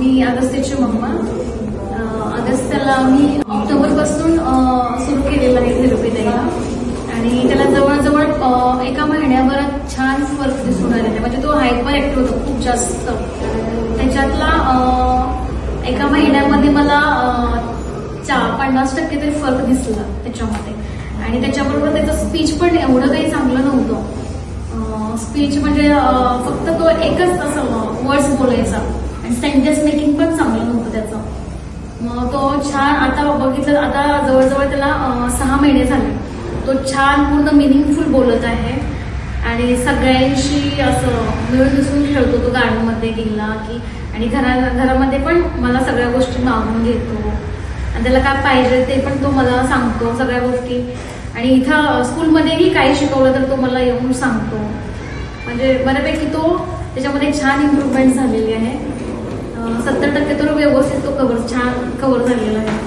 मी अगस्त्याची mamma. अगस्त्याला मी ऑक्टोबरपासून सुरू केलेलं आहे थेरपी द्यायला आणि त्याला जवळजवळ एका महिन्याभरात छान फरक दिसून आलेला आहे. म्हणजे तो हायपर ऍक्टिव्ह होतो खूप जास्त. त्याच्यातला एका महिन्यामध्ये मला 50% तरी फरक दिसला त्याच्यामध्ये. आणि त्याच्याबरोबर त्याचं स्पीच पण एवढं काही चांगलं नव्हतं. स्पीच म्हणजे फक्त तो एकच असं वर्ड्स बोलायचा आणि सेंटेन्स मेकिंग पण चांगलं नव्हतं त्याचं. मग तो छान आता बघितलं, आता जवळजवळ त्याला 6 महिने झाले. तो छान पूर्ण मिनिंगफुल बोलत आहे आणि सगळ्यांशी असं मिळून मिसळून खेळतो. तो गार्डनमध्ये गेला की आणि घरामध्ये पण मला सगळ्या गोष्टी मागून घेतो आणि त्याला काय पाहिजे ते पण तो मला सांगतो सगळ्या गोष्टी. आणि इथं स्कूलमध्येही काही शिकवलं तर तो मला येऊन सांगतो. म्हणजे बऱ्यापैकी तो त्याच्यामध्ये छान इम्प्रूव्हमेंट झालेली आहे. 70% तर व्यवस्थित तो छान कव्हर झालेला आहे.